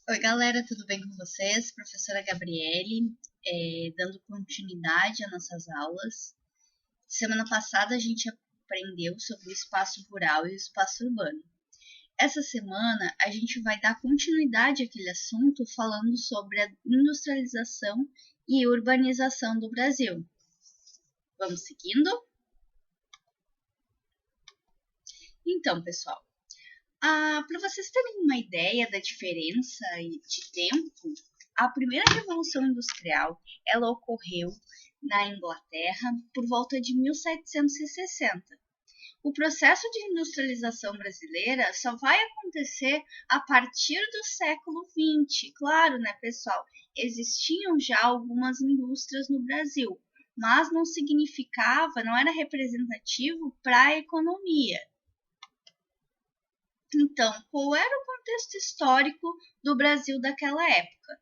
Oi, galera, tudo bem com vocês? Professora Gabriele, dando continuidade às nossas aulas. Semana passada a gente aprendeu sobre o espaço rural e o espaço urbano. Essa semana a gente vai dar continuidade àquele assunto falando sobre a industrialização e urbanização do Brasil. Vamos seguindo? Então, pessoal, para vocês terem uma ideia da diferença de tempo, a primeira revolução industrial ela ocorreu na Inglaterra por volta de 1760. O processo de industrialização brasileira só vai acontecer a partir do século XX. Claro, né, pessoal? Existiam já algumas indústrias no Brasil, mas não significava, não era representativo para a economia. Então, qual era o contexto histórico do Brasil daquela época?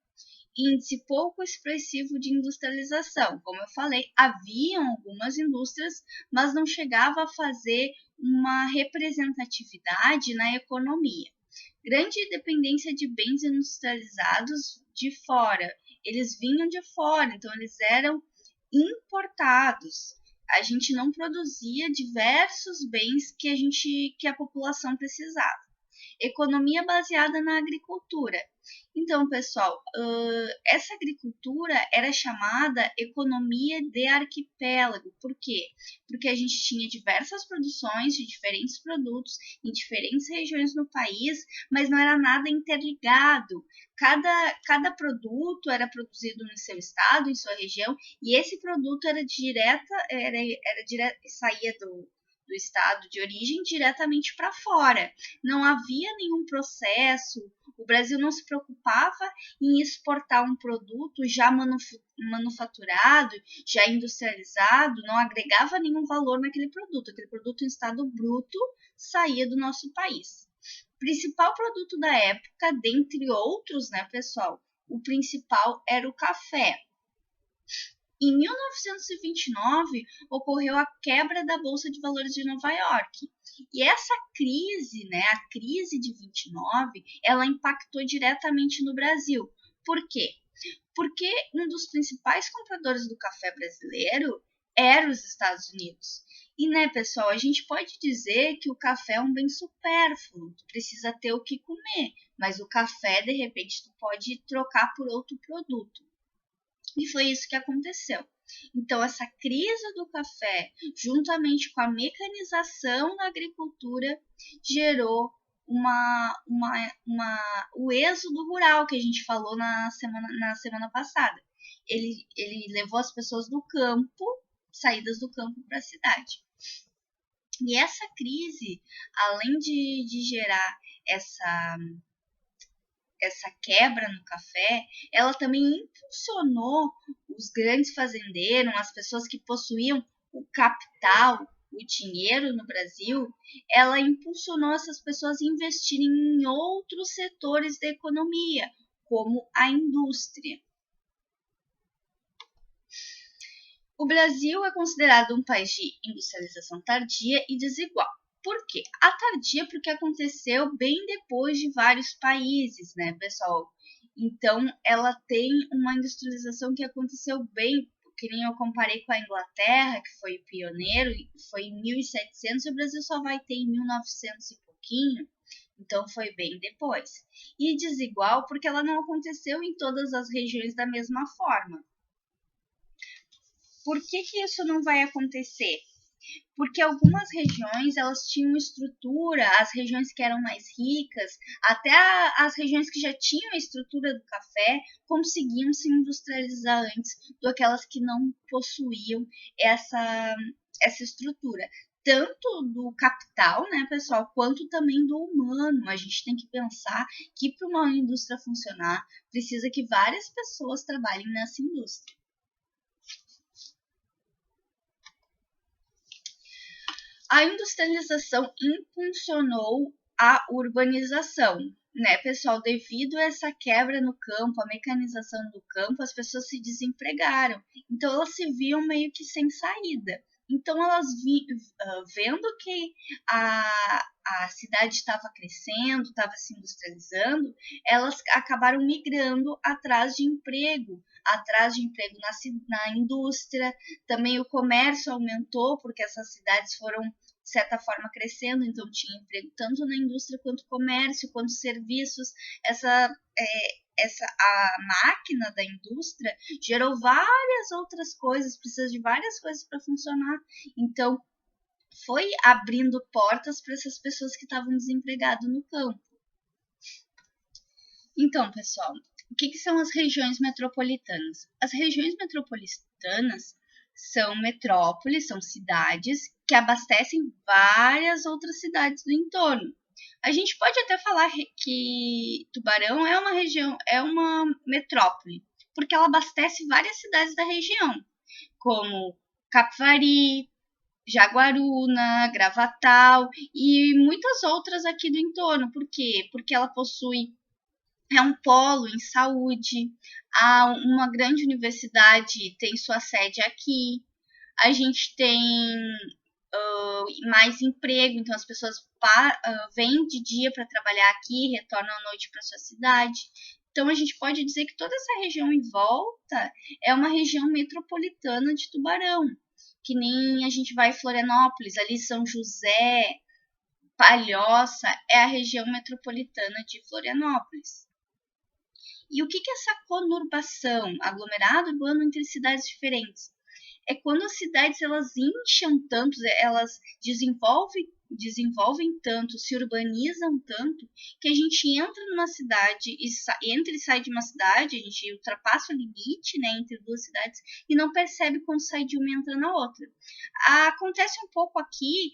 Índice pouco expressivo de industrialização. Como eu falei, haviam algumas indústrias, mas não chegava a fazer uma representatividade na economia. Grande dependência de bens industrializados de fora. Eles vinham de fora, então eles eram importados. A gente não produzia diversos bens que a população precisava. Economia baseada na agricultura. Então, pessoal, essa agricultura era chamada economia de arquipélago. Por quê? Porque a gente tinha diversas produções de diferentes produtos em diferentes regiões no país, mas não era nada interligado. Cada produto era produzido no seu estado, em sua região, e esse produto saía do estado de origem diretamente para fora. Não havia nenhum processo, o Brasil não se preocupava em exportar um produto já manufaturado, já industrializado, não agregava nenhum valor naquele produto. Aquele produto em estado bruto saía do nosso país. Principal produto da época, dentre outros, né, pessoal? O principal era o café. Em 1929, ocorreu a quebra da Bolsa de Valores de Nova York. E essa crise, né, a crise de 29, ela impactou diretamente no Brasil. Por quê? Porque um dos principais compradores do café brasileiro era os Estados Unidos. E, né, pessoal, a gente pode dizer que o café é um bem supérfluo, tu precisa ter o que comer, mas o café, de repente, tu pode trocar por outro produto. E foi isso que aconteceu. Então, essa crise do café, juntamente com a mecanização na agricultura, gerou o êxodo rural que a gente falou na semana passada. Ele levou as pessoas do campo, saídas do campo para a cidade. E essa crise, além de gerar essa quebra no café, ela também impulsionou os grandes fazendeiros, as pessoas que possuíam o capital, o dinheiro no Brasil, ela impulsionou essas pessoas a investirem em outros setores da economia, como a indústria. O Brasil é considerado um país de industrialização tardia e desigual. Por quê? A tardia porque aconteceu bem depois de vários países, né, pessoal? Então, ela tem uma industrialização que aconteceu bem, que nem eu comparei com a Inglaterra, que foi o pioneiro, foi em 1700, e o Brasil só vai ter em 1900 e pouquinho, então foi bem depois. E desigual porque ela não aconteceu em todas as regiões da mesma forma. Por que isso não vai acontecer? Porque algumas regiões elas tinham estrutura, as regiões que eram mais ricas, até as regiões que já tinham a estrutura do café, conseguiam se industrializar antes do que aquelas que não possuíam essa estrutura. Tanto do capital, né, pessoal, quanto também do humano. A gente tem que pensar que para uma indústria funcionar, precisa que várias pessoas trabalhem nessa indústria. A industrialização impulsionou a urbanização, né, pessoal? Devido a essa quebra no campo, a mecanização do campo, as pessoas se desempregaram. Então, elas se viam meio que sem saída. Então, elas vendo que a cidade estava crescendo, estava se industrializando, elas acabaram migrando atrás de emprego na indústria. Também o comércio aumentou, porque essas cidades foram, de certa forma, crescendo, então tinha emprego tanto na indústria quanto comércio, quanto serviços. A máquina da indústria gerou várias outras coisas, precisa de várias coisas para funcionar. Então, foi abrindo portas para essas pessoas que estavam desempregadas no campo. Então, pessoal, o que são as regiões metropolitanas? As regiões metropolitanas são metrópoles, são cidades que abastecem várias outras cidades do entorno. A gente pode até falar que Tubarão é uma região, é uma metrópole, porque ela abastece várias cidades da região, como Capivari, Jaguaruna, Gravatal e muitas outras aqui do entorno. Por quê? Porque ela possui um polo em saúde, uma grande universidade tem sua sede aqui, a gente tem mais emprego, então as pessoas vêm de dia para trabalhar aqui, retornam à noite para sua cidade. Então a gente pode dizer que toda essa região em volta é uma região metropolitana de Tubarão, que nem a gente vai em Florianópolis, ali São José, Palhoça, é a região metropolitana de Florianópolis. E o que é essa conurbação, aglomerado urbano entre cidades diferentes? É quando as cidades elas incham tanto, elas desenvolvem tanto, se urbanizam tanto, que a gente entra numa cidade entra e sai de uma cidade, a gente ultrapassa o limite, né, entre duas cidades e não percebe quando sai de uma e entra na outra. Acontece um pouco aqui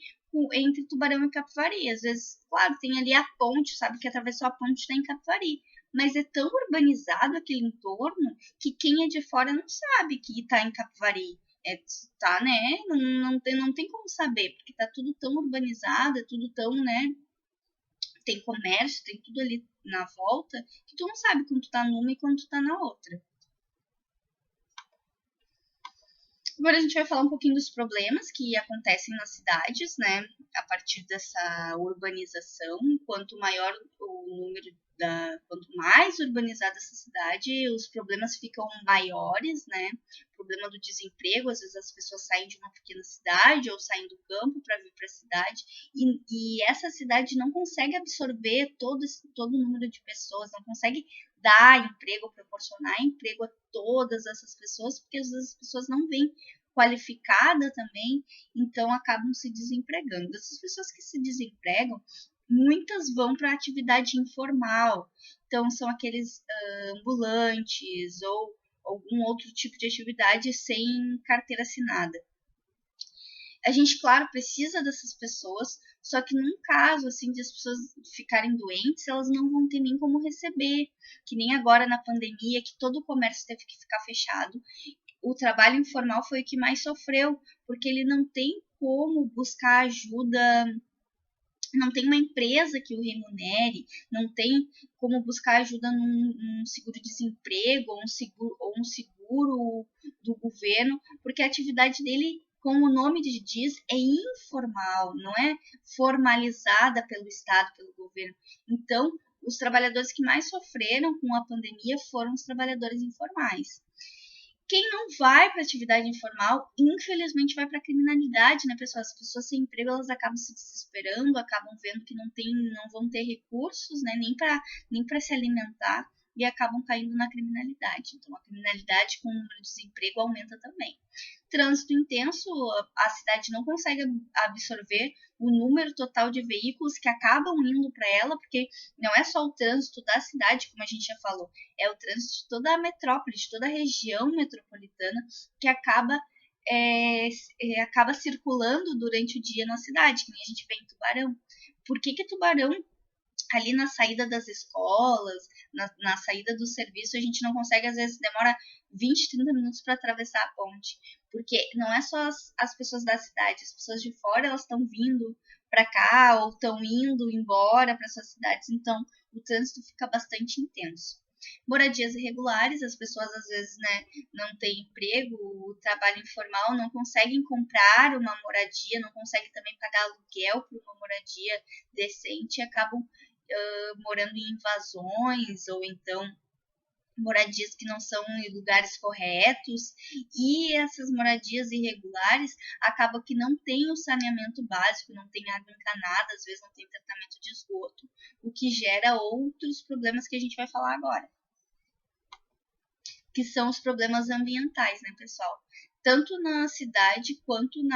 entre Tubarão e Capivari. Às vezes, claro, tem ali a ponte, sabe que atravessou a ponte está em Capivari, mas é tão urbanizado aquele entorno que quem é de fora não sabe que está em Capivari. Tá, né? Não tem como saber, porque tá tudo tão urbanizado, é tudo tão, né? Tem comércio, tem tudo ali na volta, que tu não sabe quando tu tá numa e quando tu tá na outra. Agora a gente vai falar um pouquinho dos problemas que acontecem nas cidades, né? A partir dessa urbanização, quanto maior o número quanto mais urbanizada essa cidade, os problemas ficam maiores, né? O problema do desemprego, às vezes as pessoas saem de uma pequena cidade ou saem do campo para vir para a cidade e essa cidade não consegue absorver todo o número de pessoas, não consegue dar emprego, proporcionar emprego a todas essas pessoas, porque às vezes as pessoas não vêm qualificada também, então acabam se desempregando. Essas pessoas que se desempregam, muitas vão para a atividade informal, então são aqueles ambulantes ou algum outro tipo de atividade sem carteira assinada. A gente, claro, precisa dessas pessoas, só que num caso assim de as pessoas ficarem doentes, elas não vão ter nem como receber, que nem agora na pandemia, que todo o comércio teve que ficar fechado. O trabalho informal foi o que mais sofreu, porque ele não tem como buscar ajuda, não tem uma empresa que o remunere, não tem como buscar ajuda num seguro-desemprego ou um seguro do governo, porque a atividade dele, como o nome diz, é informal, não é formalizada pelo Estado, pelo governo. Então, os trabalhadores que mais sofreram com a pandemia foram os trabalhadores informais. Quem não vai para atividade informal, infelizmente vai para a criminalidade, né, pessoal? As pessoas sem emprego, elas acabam se desesperando, acabam vendo que não vão ter recursos, né, nem para se alimentar e acabam caindo na criminalidade. Então, a criminalidade com o número de desemprego aumenta também. Trânsito intenso, a cidade não consegue absorver o número total de veículos que acabam indo para ela, porque não é só o trânsito da cidade, como a gente já falou, é o trânsito de toda a metrópole, de toda a região metropolitana que acaba circulando durante o dia na cidade, que nem a gente vê em Tubarão. Por que Tubarão, ali na saída das escolas, na saída do serviço, a gente não consegue, às vezes demora 20, 30 minutos para atravessar a ponte? Porque não é só as pessoas da cidade, as pessoas de fora, elas estão vindo para cá ou estão indo embora para suas cidades, então o trânsito fica bastante intenso. Moradias irregulares, as pessoas às vezes, né, não têm emprego, o trabalho informal, não conseguem comprar uma moradia, não conseguem também pagar aluguel por uma moradia decente e acabam morando em invasões ou então moradias que não são em lugares corretos, e essas moradias irregulares acabam que não tem o saneamento básico, não tem água encanada, às vezes não tem tratamento de esgoto, o que gera outros problemas que a gente vai falar agora, que são os problemas ambientais, né, pessoal? Tanto na cidade quanto no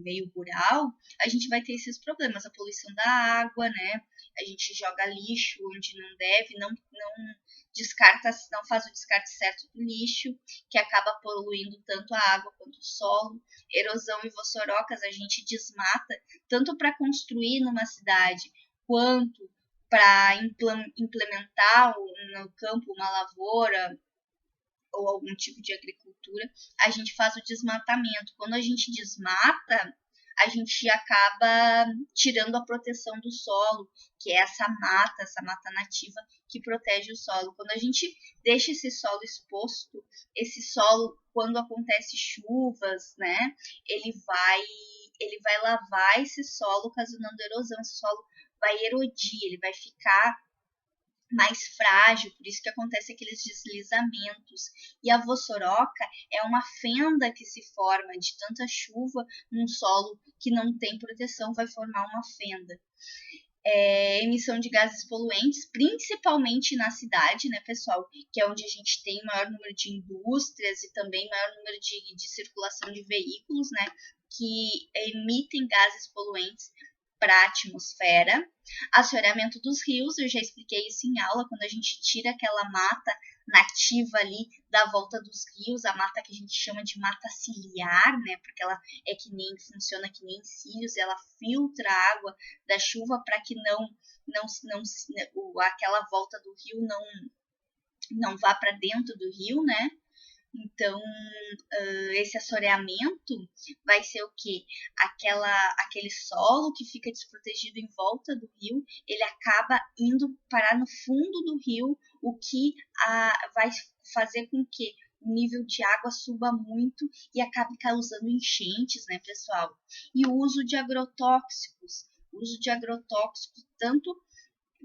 meio rural, a gente vai ter esses problemas, a poluição da água, né? A gente joga lixo onde não deve, não descarta, não faz o descarte certo do lixo, que acaba poluindo tanto a água quanto o solo. Erosão e vossorocas, a gente desmata, tanto para construir numa cidade, quanto para implementar no campo uma lavoura, ou algum tipo de agricultura, a gente faz o desmatamento. Quando a gente desmata, a gente acaba tirando a proteção do solo, que é essa mata nativa que protege o solo. Quando a gente deixa esse solo exposto, esse solo, quando acontece chuvas, né, ele vai lavar esse solo, ocasionando erosão. Esse solo vai erodir, ele vai ficar mais frágil, por isso que acontece aqueles deslizamentos. E a vossoroca é uma fenda que se forma de tanta chuva num solo que não tem proteção, vai formar uma fenda. Emissão de gases poluentes, principalmente na cidade, né, pessoal, que é onde a gente tem maior número de indústrias e também maior número de circulação de veículos, né, que emitem gases poluentes para a atmosfera. Assoreamento dos rios, eu já expliquei isso em aula, quando a gente tira aquela mata nativa ali da volta dos rios, a mata que a gente chama de mata ciliar, né, porque ela é que nem funciona que nem cílios, ela filtra a água da chuva para que aquela volta do rio não vá para dentro do rio, né? Então, esse assoreamento vai ser o quê? Aquele solo que fica desprotegido em volta do rio, ele acaba indo parar no fundo do rio, o que vai fazer com que o nível de água suba muito e acabe causando enchentes, né, pessoal? E o uso de agrotóxicos. O uso de agrotóxicos, tanto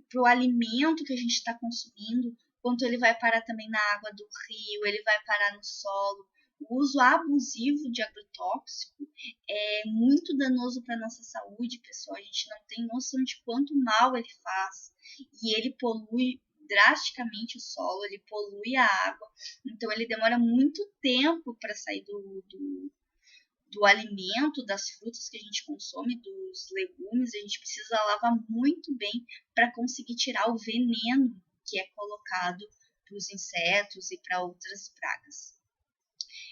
para o alimento que a gente está consumindo, quanto ele vai parar também na água do rio, ele vai parar no solo. O uso abusivo de agrotóxico é muito danoso para a nossa saúde, pessoal. A gente não tem noção de quanto mal ele faz. E ele polui drasticamente o solo, ele polui a água. Então, ele demora muito tempo para sair do alimento, das frutas que a gente consome, dos legumes. A gente precisa lavar muito bem para conseguir tirar o veneno que é colocado para os insetos e para outras pragas.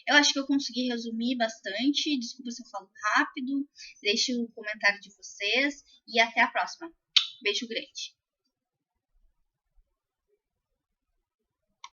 Eu acho que eu consegui resumir bastante. Desculpa se eu falo rápido. Deixe o comentário de vocês e até a próxima. Beijo grande.